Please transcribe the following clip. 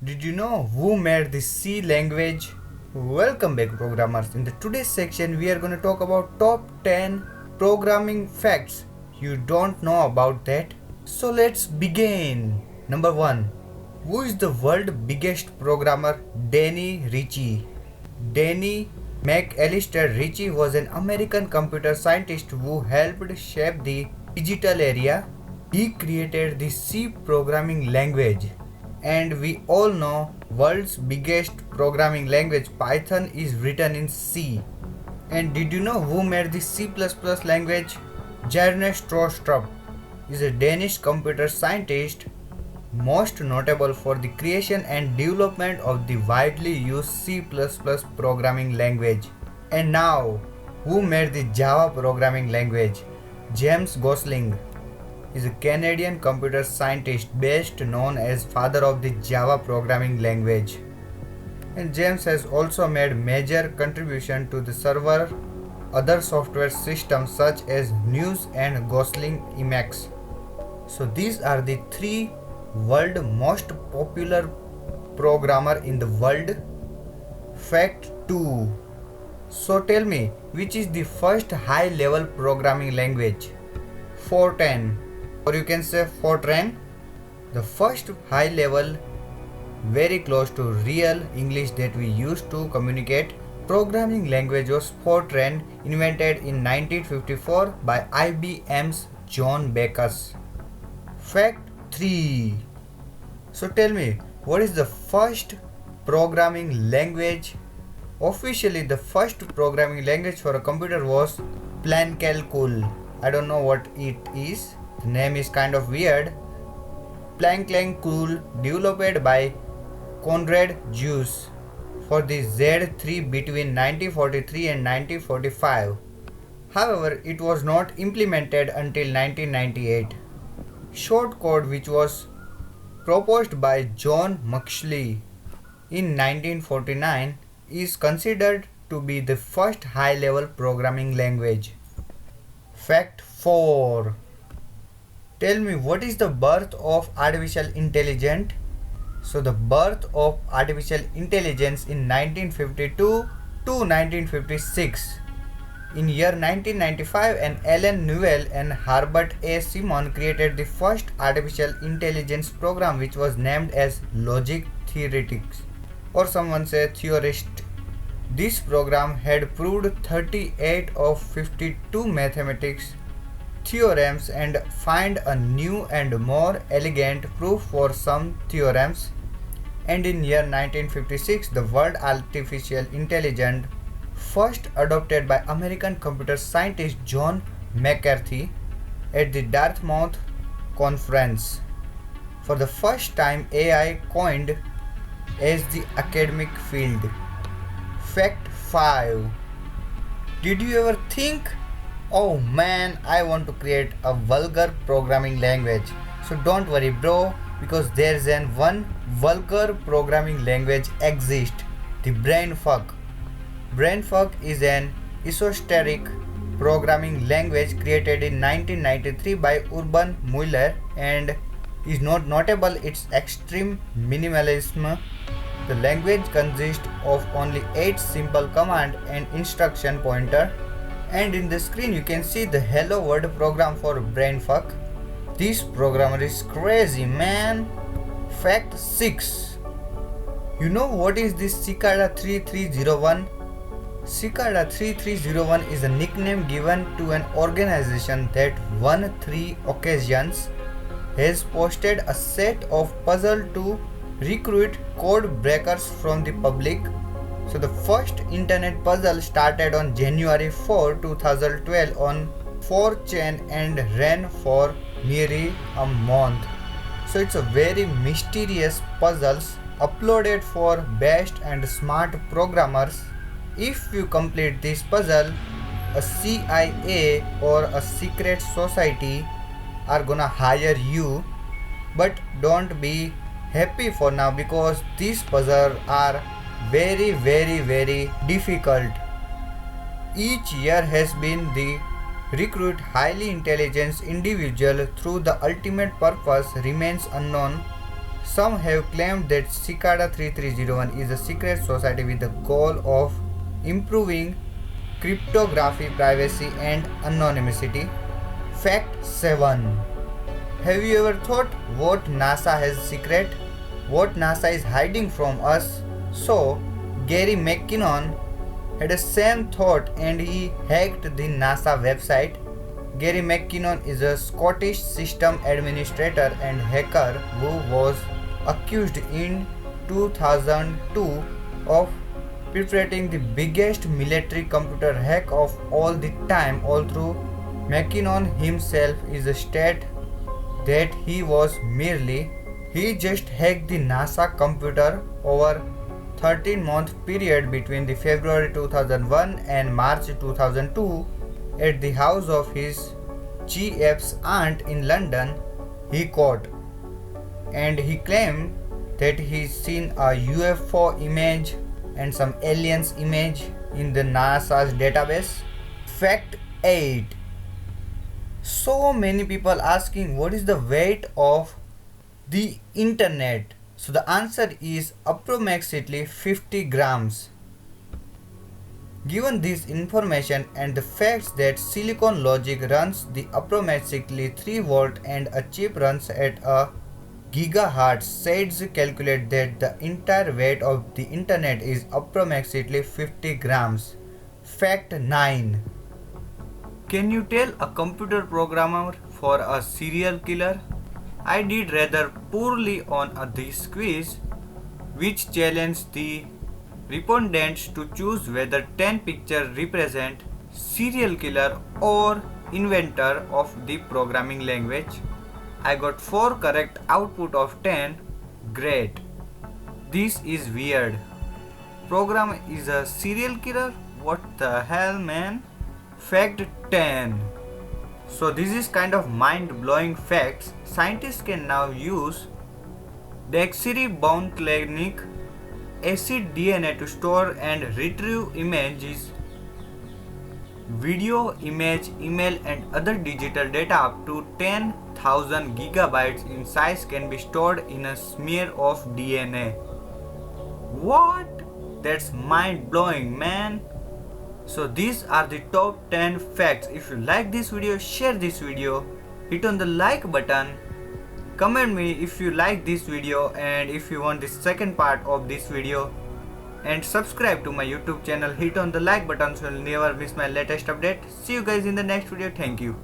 Did you know who made the C language? Welcome back, programmers. In the today's section, we are going to talk about top 10 programming facts you don't know about that. So let's begin. Number 1. Who is the world's biggest programmer? Danny Ritchie. Danny McAllister Ritchie was an American computer scientist who helped shape the digital area. He created the C programming language. And we all know world's biggest programming language Python is written in C. And did you know who made the C++ language? Jarne Strostrup is a Danish computer scientist most notable for the creation and development of the widely used C++ programming language. And now, who made the Java programming language? James Gosling is a Canadian computer scientist best known as father of the Java programming language. And James has also made major contribution to the server other software systems such as News and Gosling Emacs. So these are the three world most popular programmer in the world. Fact 2. So tell me, which is the first high level programming language? Fortran, or you can say Fortran. The first high level, very close to real English that we use to communicate, programming language was Fortran, invented in 1954 by IBM's John Backus. Fact 3. So tell me, what is the first programming language? Officially, the first programming language for a computer was Plancalcul. I don't know what it is. The name is kind of weird. Plancalcul, developed by Konrad Zuse for the Z3 between 1943 and 1945. However, it was not implemented until 1998. Shortcode, which was proposed by John Muxley in 1949, is considered to be the first high-level programming language. Fact 4. Tell me, what is the birth of artificial intelligence? So the birth of artificial intelligence in 1952 to 1956. In year 1995, an Alan Newell and Herbert A. Simon created the first artificial intelligence program, which was named as Logic Theoretics, or someone say Theorist. This program had proved 38 of 52 mathematics theorems and find a new and more elegant proof for some theorems. And in year 1956, the word artificial intelligence first adopted by American computer scientist John McCarthy at the Dartmouth Conference. For the first time, AI coined as the academic field. Fact 5. Did you ever think, oh man, I want to create a vulgar programming language? So don't worry bro, because there's one vulgar programming language exists, the brainfuck. Brainfuck is an esoteric programming language created in 1993 by Urban Mueller and is not notable its extreme minimalism. The language consists of only 8 simple command and instruction pointer, and in the screen you can see the hello world program for brainfuck. This programmer is crazy, man. Fact 6. You know what is this Cicada 3301? Cicada 3301 is a nickname given to an organization that on 3 occasions has posted a set of puzzles to recruit code breakers from the public. So the first internet puzzle started on January 4, 2012 on 4chan and ran for nearly a month. So it's a very mysterious puzzles uploaded for best and smart programmers. If you complete this puzzle, a CIA or a secret society are gonna hire you. But don't be happy for now, because these puzzles are very difficult. Each year has been the recruit highly intelligent individual through the ultimate purpose remains unknown. Some have claimed that Cicada 3301 is a secret society with the goal of improving cryptography, privacy, and anonymity. Fact 7. Have you ever thought what NASA has secret? What NASA is hiding from us? So, Gary McKinnon had the same thought and he hacked the NASA website. Gary McKinnon is a Scottish system administrator and hacker who was accused in 2002 of perpetrating the biggest military computer hack of all the time. Although McKinnon himself is stated that he just hacked the NASA computer over 13-month period between the February 2001 and March 2002 at the house of his GF's aunt in London. He caught and he claimed that he's seen a UFO image and some aliens image in the NASA's database. Fact 8. So many people asking what is the weight of the internet. So the answer is approximately 50 grams. Given this information and the facts that Silicon Logic runs the approximately 3 volt and a chip runs at a gigahertz, SAIDs calculate that the entire weight of the internet is approximately 50 grams. Fact 9. Can you tell a computer programmer for a serial killer? I did rather poorly on this quiz, which challenged the respondents to choose whether 10 pictures represent serial killer or inventor of the programming language. I got 4 correct output of 10. Great. This is weird. Program is a serial killer? What the hell, man? Fact 10. So this is kind of mind-blowing facts. Scientists can now use deoxyribonucleic acid DNA to store and retrieve images, video, image, email and other digital data up to 10,000 gigabytes in size can be stored in a smear of DNA. What? That's mind-blowing, man. So these are the top 10 facts. If you like this video, share this video, hit on the like button, comment me if you like this video and if you want the second part of this video, and subscribe to my YouTube channel. Hit on the like button so you'll never miss my latest update. See you guys in the next video. Thank you.